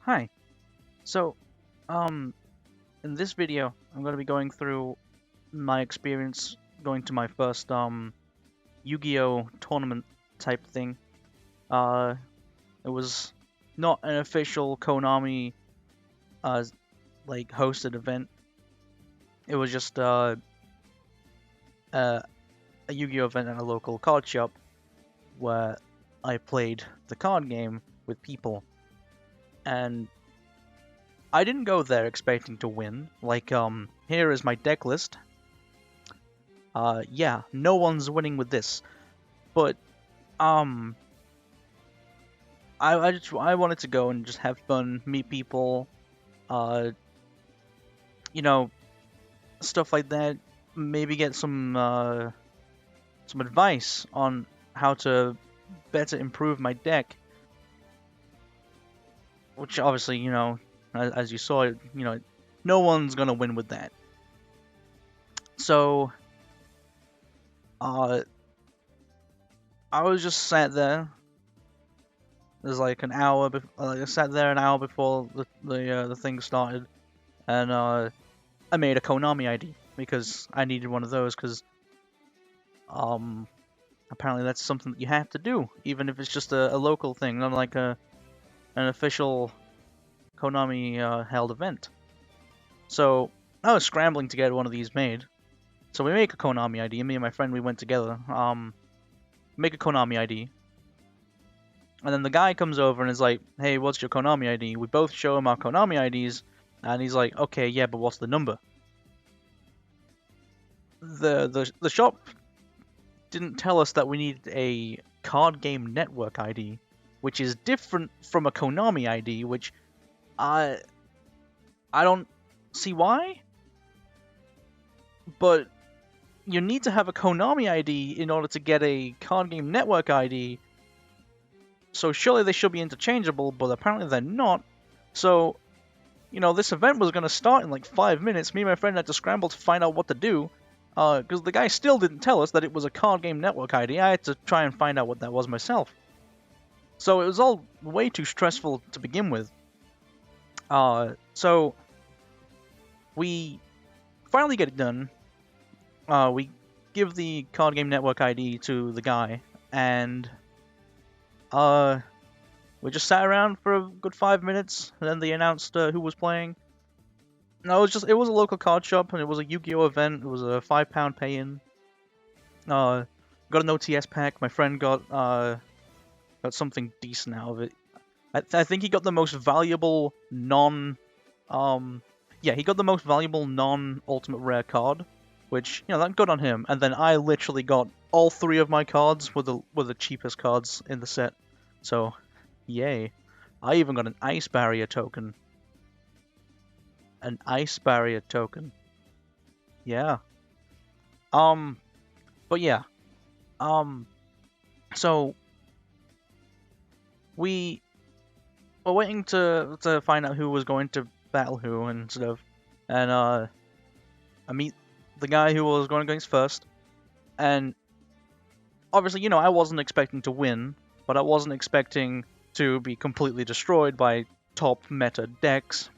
Hi. So, um, in this video, I'm going to be going through my experience going to my first, Yu-Gi-Oh! Tournament type thing. Uh, it was not an official Konami, uh, hosted event. It was just, a Yu-Gi-Oh! Event at a local card shop where I played the card game with people. And I didn't go there expecting to win. Here is my deck list. Yeah, no one's winning with this. But, um, I wanted to go and just have fun, meet people, uh, you know, stuff like that. Maybe get some advice on how to better improve my deck. Which obviously, as you saw, no one's gonna win with that. So, uh, I was just sat there. There's like an hour. I sat there an hour before the thing started, and I made a Konami ID because I needed one of those because apparently that's something that you have to do, even if it's just a local thing, not like an official Konami held event. So I was scrambling to get one of these made. So we make a Konami ID. Me and my friend we went together. Make a Konami ID. And then the guy comes over and is like, "Hey, what's your Konami ID?" We both show him our Konami IDs, and he's like, "Okay, yeah, but what's the number?" The shop didn't tell us that we needed a card game network ID, which is different from a Konami ID, which I don't see why. But you need to have a Konami ID in order to get a card game network ID. So surely they should be interchangeable, but apparently they're not. So, this event was going to start in like 5 minutes. Me and my friend had to scramble to find out what to do. Because the guy still didn't tell us that it was a card game network ID. I had to try and find out what that was myself. So it was all way too stressful to begin with. So we finally get it done. We give the card game network ID to the guy, and we just sat around for a good 5 minutes, and then they announced who was playing. No, it was a local card shop, and it was a Yu-Gi-Oh! Event. It was a £5 pay-in. Got an OTS pack. My friend got something decent out of it. I think he got the most valuable he got the most valuable non-ultimate rare card, which that good on him. And then I literally got all 3 of my cards were the cheapest cards in the set. So, yay! I even got an ice barrier token. An ice barrier token. Yeah. But yeah. So we were waiting to find out who was going to battle who and stuff, and I meet the guy who was going against first, and obviously, I wasn't expecting to win, but I wasn't expecting to be completely destroyed by top meta decks.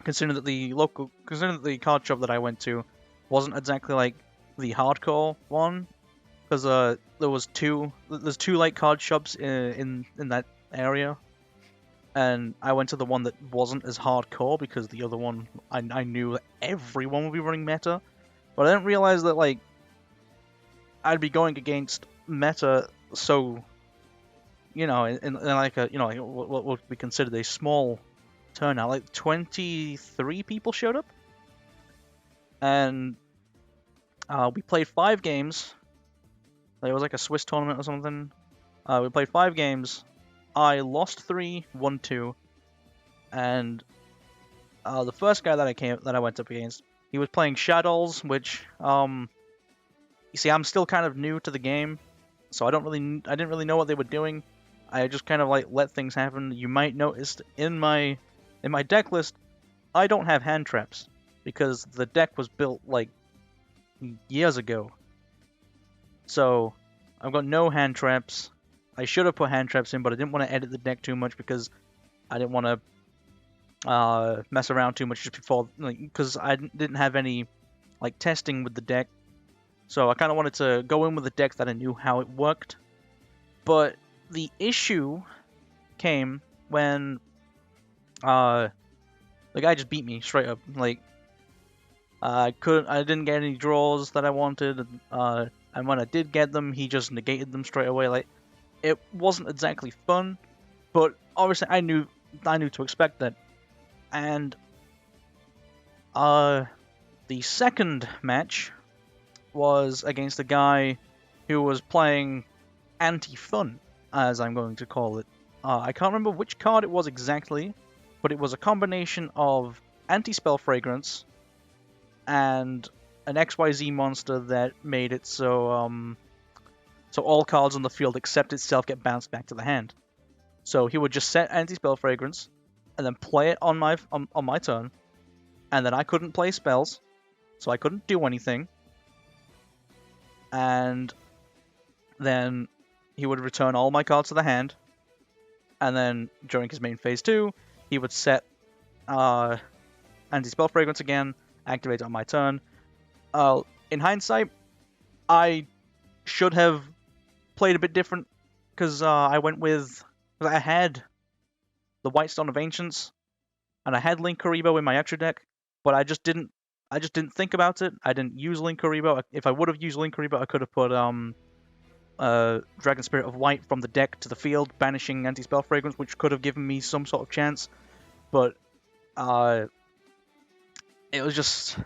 Considering that the card shop that I went to wasn't exactly like the hardcore one, because there's two like card shops in that area, and I went to the one that wasn't as hardcore because the other one I knew that everyone would be running meta, but I didn't realize that like I'd be going against meta so in like a like what would be considered a small turnout. Like 23 people showed up, and we played 5 games. It was like a Swiss tournament or something. We played 5 games. I lost 3, won 2, and the first guy that I went up against, he was playing Shadows, which you see, I'm still kind of new to the game, so I didn't really know what they were doing. I just kind of like let things happen. You might notice in my deck list, I don't have hand traps because the deck was built like years ago. So I've got no hand traps. I should have put hand traps in, but I didn't want to edit the deck too much because I didn't want to mess around too much just before, because I didn't have any like testing with the deck, so I kind of wanted to go in with a deck that I knew how it worked. But the issue came when the guy just beat me straight up. Like I didn't get any draws that I wanted, and when I did get them, he just negated them straight away. Like it wasn't exactly fun, but obviously I knew to expect that. And the second match was against a guy who was playing anti-fun, as I'm going to call it. I can't remember which card it was exactly, but it was a combination of anti-spell fragrance and an XYZ monster that made it so so all cards on the field except itself get bounced back to the hand. So he would just set anti-spell fragrance and then play it on my turn, and then I couldn't play spells, so I couldn't do anything. And then he would return all my cards to the hand, and then during his main phase 2, he would set anti-spell fragrance again, activate it on my turn. In hindsight, I should have played a bit different, because I had the Whitestone of Ancients, and I had Linkuriboh in my extra deck, but I just didn't think about it. I didn't use Linkuriboh. If I would have used Linkuriboh, I could have put Dragon Spirit of White from the deck to the field, banishing anti-spell fragrance, which could have given me some sort of chance. But it was just,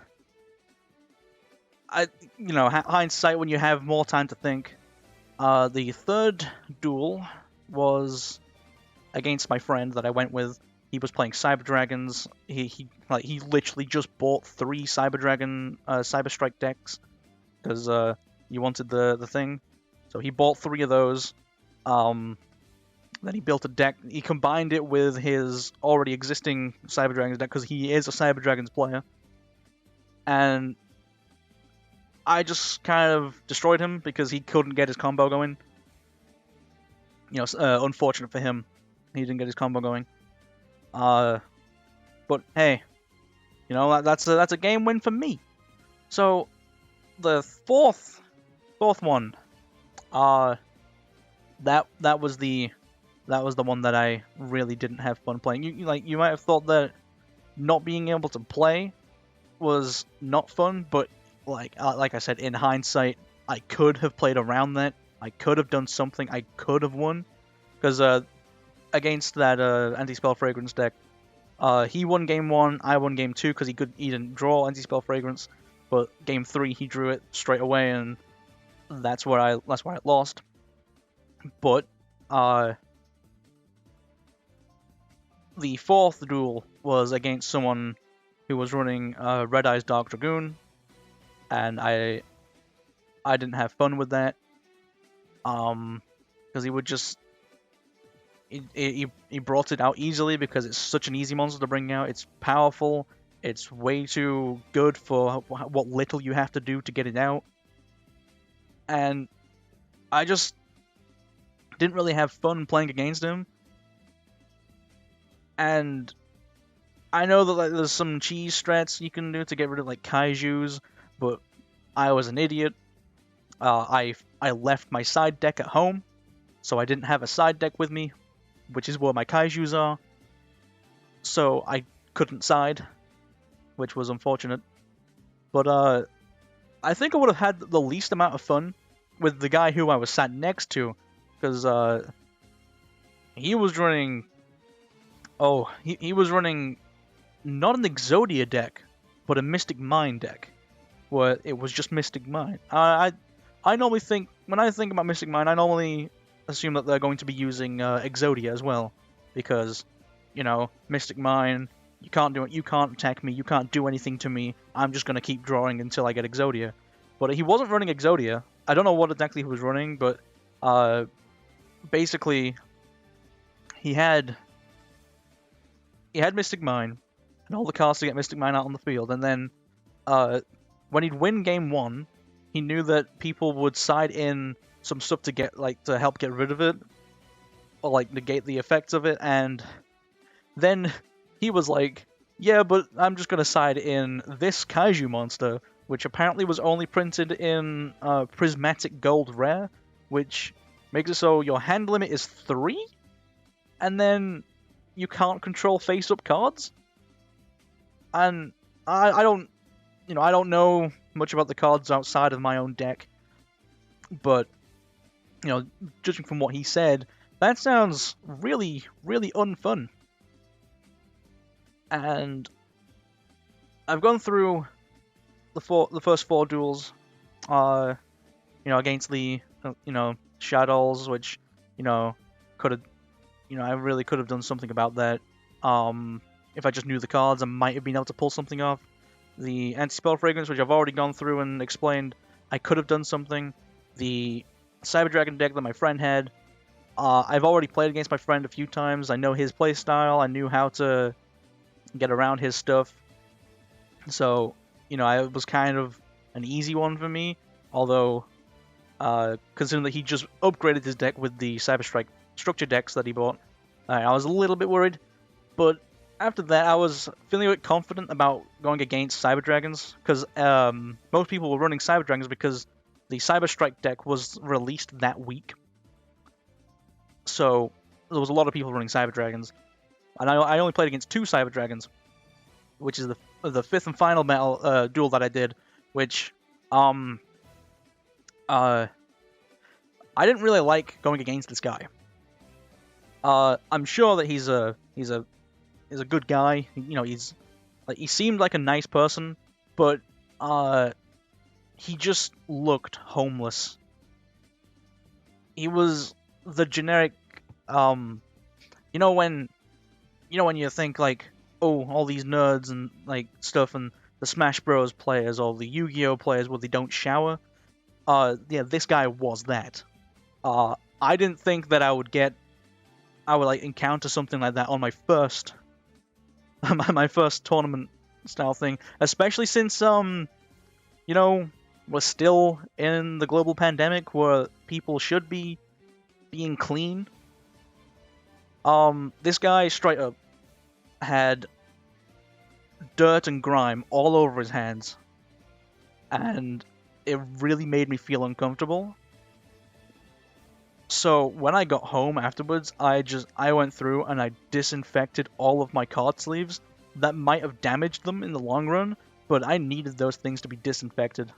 hindsight when you have more time to think. The third duel was against my friend that I went with. He was playing Cyber Dragons. He literally just bought 3 Cyber Dragon Cyber Strike decks because you wanted the thing. So he bought 3 of those. Then he built a deck. He combined it with his already existing Cyber Dragons deck because he is a Cyber Dragons player. And I just kind of destroyed him because he couldn't get his combo going. Unfortunate for him, he didn't get his combo going. But hey, that's a game win for me. So the fourth one, that was the one that I really didn't have fun playing. You might have thought that not being able to play was not fun, but like I said, in hindsight, I could have played around that. I could have done something. I could have won, because against that anti-spell fragrance deck, he won game 1, I won game 2 because he didn't draw anti-spell fragrance, but game 3 he drew it straight away, and that's where I lost. But the fourth duel was against someone who was running Red Eyes Dark Dragoon, and I didn't have fun with that, because he would just he brought it out easily because it's such an easy monster to bring out. It's powerful. It's way too good for what little you have to do to get it out. And I just didn't really have fun playing against him. And I know that there's some cheese strats you can do to get rid of kaijus, but I was an idiot. I left my side deck at home, so I didn't have a side deck with me, which is where my kaijus are. So I couldn't side, which was unfortunate. But I think I would have had the least amount of fun with the guy who I was sat next to, because he was running. Oh, he was running not an Exodia deck, but a Mystic Mine deck, where it was just Mystic Mine. I normally think, when I think about Mystic Mine, I normally assume that they're going to be using Exodia as well, because, Mystic Mine, you can't do it, you can't attack me, you can't do anything to me, I'm just going to keep drawing until I get Exodia. But he wasn't running Exodia. I don't know what exactly he was running, but basically, he had Mystic Mine, and all the cards to get Mystic Mine out on the field, and then when he'd win game 1, he knew that people would side in some stuff to get to help get rid of it, or negate the effects of it, and then he was like, yeah, but I'm just gonna side in this Kaiju monster, which apparently was only printed in Prismatic Gold Rare, which makes it so your hand limit is 3, and then you can't control face-up cards. And I don't, I don't know much about the cards outside of my own deck, but judging from what he said, that sounds really, really unfun. And I've gone through the first 4 duels, against the Shadows, which could have, I really could have done something about that. If I just knew the cards, I might have been able to pull something off. The Anti-Spell Fragrance, which I've already gone through and explained, I could have done something. The Cyber Dragon deck that my friend had, I've already played against my friend a few times. I know his playstyle. I knew how to get around his stuff. So, it was kind of an easy one for me. Although, considering that he just upgraded his deck with the Cyber Strike structure decks that he bought, I was a little bit worried. But after that, I was feeling a bit confident about going against Cyber Dragons, because most people were running Cyber Dragons because the Cyber Strike deck was released that week. So there was a lot of people running Cyber Dragons, and I only played against 2 Cyber Dragons, which is the 5th and final battle duel that I did, which I didn't really like going against this guy. I'm sure that he's a good guy. He seemed like a nice person, but he just looked homeless. He was the generic, when you think like, oh, all these nerds and like stuff, and the Smash Bros players or the Yu-Gi-Oh players where they don't shower. This guy was that. I didn't think that I would encounter something like that on my first my first tournament style thing, especially since we're still in the global pandemic where people should be being clean. This guy straight up had dirt and grime all over his hands, and it really made me feel uncomfortable. So when I got home afterwards, I went through and I disinfected all of my card sleeves. That might have damaged them in the long run, but I needed those things to be disinfected.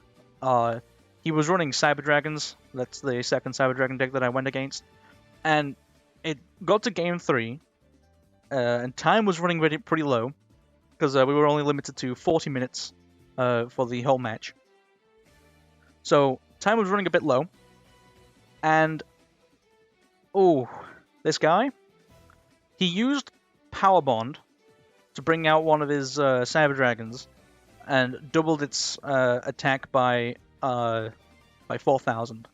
He was running Cyber Dragons. That's the second Cyber Dragon deck that I went against. And it got to game 3, and time was running pretty low, because we were only limited to 40 minutes for the whole match. So time was running a bit low, and this guy, he used Power Bond to bring out one of his Cyber Dragons, and doubled its attack by 4,000,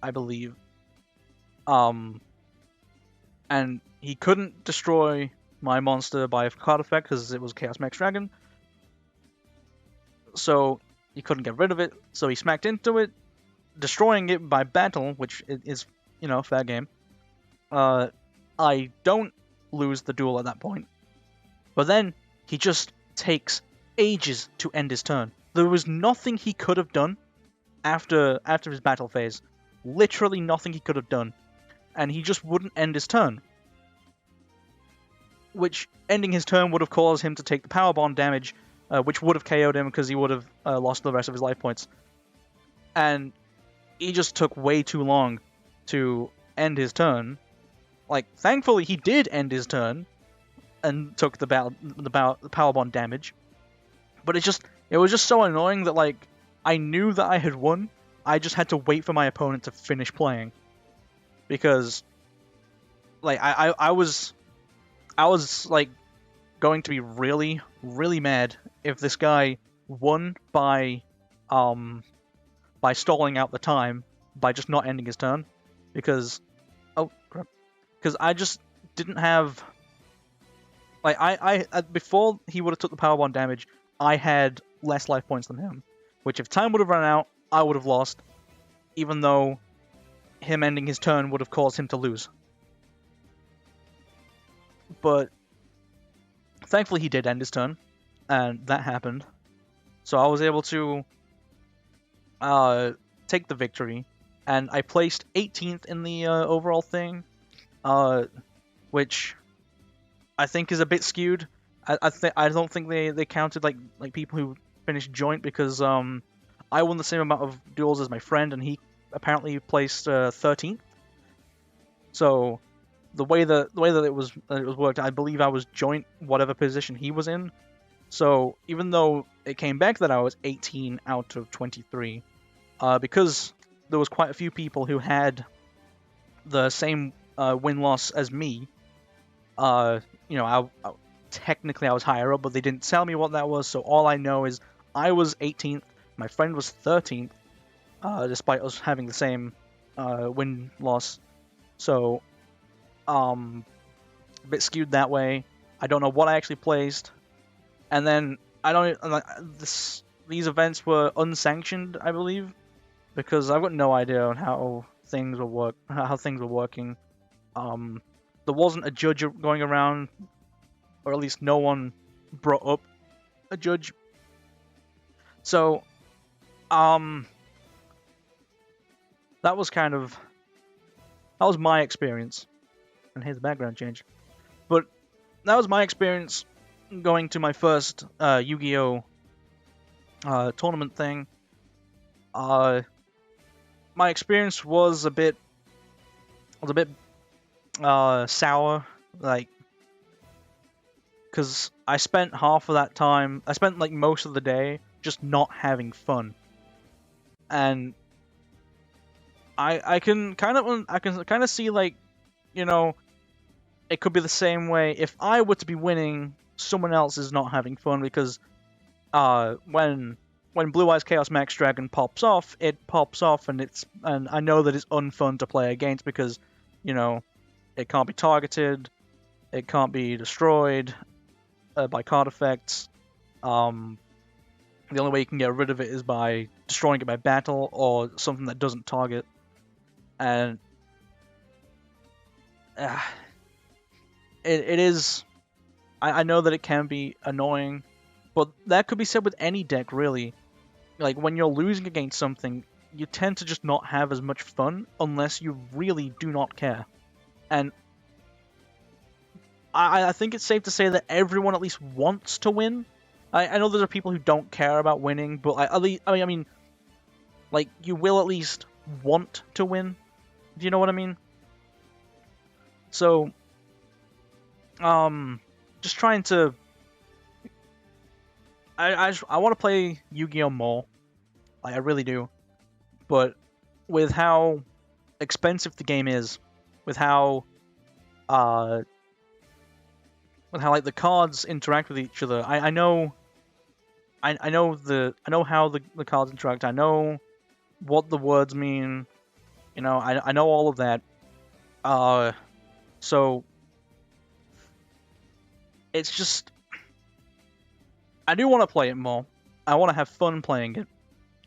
I believe. And he couldn't destroy my monster by a card effect because it was Chaos Max Dragon. So he couldn't get rid of it, so he smacked into it, destroying it by battle, which is, fair game. I don't lose the duel at that point. But then he just takes ages to end his turn. There was nothing he could have done after his battle phase. Literally nothing he could have done. And he just wouldn't end his turn. Which, ending his turn would have caused him to take the Power Bond damage, which would have KO'd him because he would have lost the rest of his life points. And he just took way too long to end his turn. Like, thankfully he did end his turn and took the Power Bond damage. But it was just so annoying that, like, I knew that I had won. I just had to wait for my opponent to finish playing. Because, like, I was like going to be really, really mad if this guy won by stalling out the time by just not ending his turn, because I just didn't have, like, I before he would have took the Power Bond damage, I had less life points than him, which if time would have run out, I would have lost, even though him ending his turn would have caused him to lose. But Thankfully, he did end his turn, and that happened. So I was able to take the victory, and I placed 18th in the overall thing, which I think is a bit skewed. I don't think they counted like people who finished joint, because I won the same amount of duels as my friend, and he apparently placed 13th. So the way that it was worked, I believe I was joint whatever position he was in. So even though it came back that I was 18 out of 23, because there was quite a few people who had the same win-loss as me, technically I was higher up, but they didn't tell me what that was, so all I know is I was 18th, my friend was 13th, despite us having the same win-loss. So, a bit skewed that way. I don't know what I actually placed. And then, these events were unsanctioned, I believe, because I've got no idea on how things were working. There wasn't a judge going around, or at least no one brought up a judge. So, that was my experience. And here's the background change. But that was my experience going to my first Yu-Gi-Oh! Tournament thing. My experience was a bit sour, like, because I spent half of that time, I spent like most of the day just not having fun, and I can kind of see, like, it could be the same way if I were to be winning, someone else is not having fun, because when Blue Eyes Chaos Max Dragon pops off, it pops off, and I know that it's unfun to play against, because it can't be targeted, it can't be destroyed by card effects. The only way you can get rid of it is by destroying it by battle or something that doesn't target. And it is. I know that it can be annoying, but that could be said with any deck, really. Like, when you're losing against something, you tend to just not have as much fun unless you really do not care. And I think it's safe to say that everyone at least wants to win. I know there are people who don't care about winning, but I mean, like, you will at least want to win. Do you know what I mean? So, just trying to. I want to play Yu-Gi-Oh! More, like, I really do, but with how expensive the game is, with how like the cards interact with each other, I know how the cards interact. I know what the words mean. I know all of that. So it's just, I do want to play it more. I want to have fun playing it.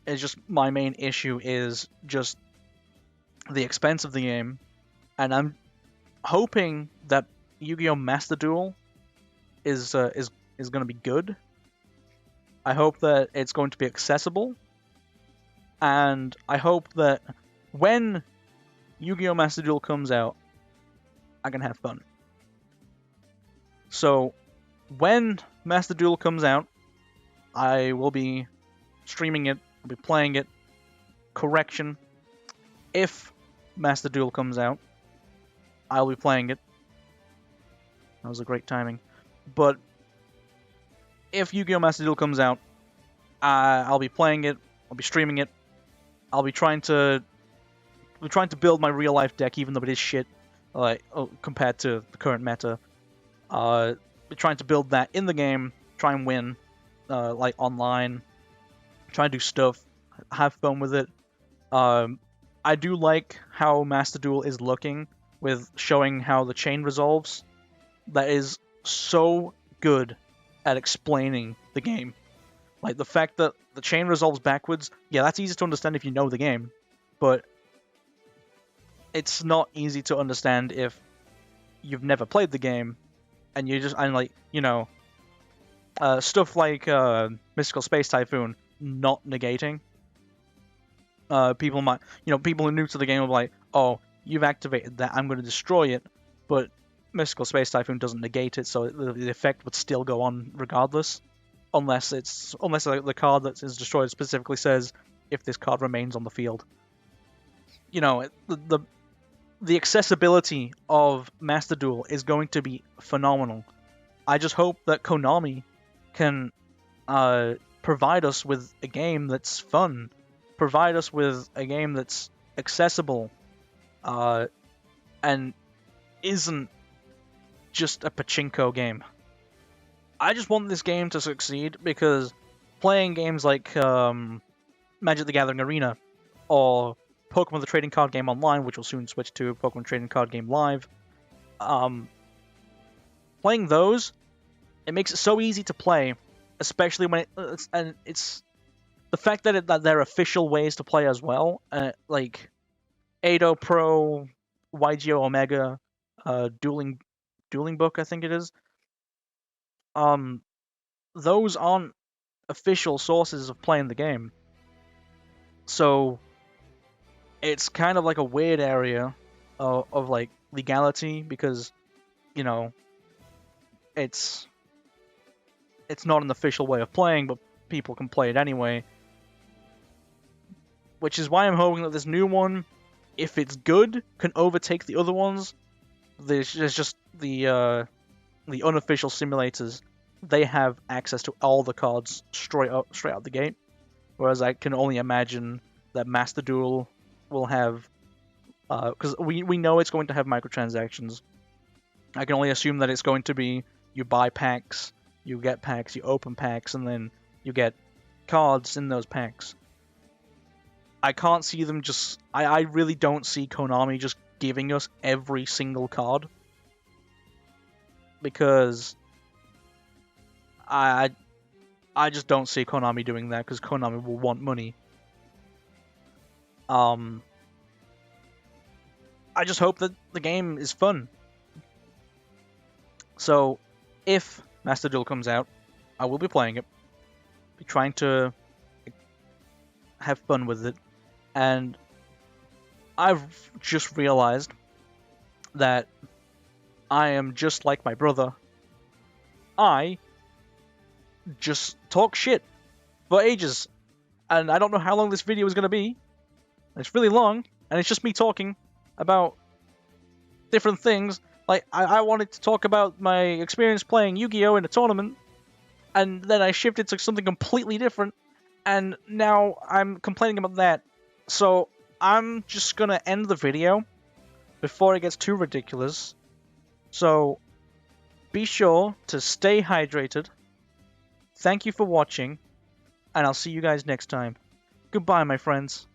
It's just, my main issue is just the expense of the game, and I'm hoping that Yu-Gi-Oh! Master Duel is going to be good. I hope that it's going to be accessible, and I hope that when Yu-Gi-Oh! Master Duel comes out, I can have fun. So, when Master Duel comes out, I will be streaming it, I'll be playing it. Correction, if Master Duel comes out, I'll be playing it. That was a great timing. But if Yu-Gi-Oh! Master Duel comes out, I'll be playing it, I'll be streaming it, I'll be trying to build my real life deck, even though it is shit, like, compared to the current meta. Trying to build that in the game, try and win, like, online, try and do stuff, have fun with it. I do like how Master Duel is looking, with showing how the chain resolves. That is so good at explaining the game. Like, the fact that the chain resolves backwards, yeah, that's easy to understand if you know the game, but it's not easy to understand if you've never played the game, and you just, stuff like Mystical Space Typhoon not negating. People might, people who are new to the game will be like, oh, you've activated that, I'm going to destroy it, but Mystical Space Typhoon doesn't negate it, so the effect would still go on regardless, unless the card that is destroyed specifically says if this card remains on the field. The accessibility of Master Duel is going to be phenomenal. I just hope that Konami can provide us with a game that's fun, provide us with a game that's accessible, and isn't just a pachinko game. I just want this game to succeed because playing games like Magic the Gathering Arena or Pokemon the Trading Card Game Online, which will soon switch to Pokemon Trading Card Game Live, playing those, it makes it so easy to play, especially when it's the fact that they're official ways to play as well, like Ado Pro, YGO Omega, Dueling Book, I think it is. Those aren't official sources of playing the game, so it's kind of like a weird area of like legality because it's not an official way of playing, but people can play it anyway. Which is why I'm hoping that this new one, if it's good, can overtake the other ones. There's just the unofficial simulators. They have access to all the cards straight out the gate, whereas I can only imagine that Master Duel will have, because we know it's going to have microtransactions. I can only assume that it's going to be you buy packs, you get packs, you open packs, and then you get cards in those packs. I can't see them just... I really don't see Konami just giving us every single card. Because I just don't see Konami doing that, because Konami will want money. I just hope that the game is fun. So, if Master Duel comes out, I will be playing it. Be trying to have fun with it. And I've just realized that I am just like my brother. I just talk shit for ages. And I don't know how long this video is going to be. It's really long, and it's just me talking about different things. Like, I wanted to talk about my experience playing Yu-Gi-Oh! In a tournament, and then I shifted to something completely different, and now I'm complaining about that. So, I'm just gonna end the video before it gets too ridiculous. So, be sure to stay hydrated. Thank you for watching, and I'll see you guys next time. Goodbye, my friends.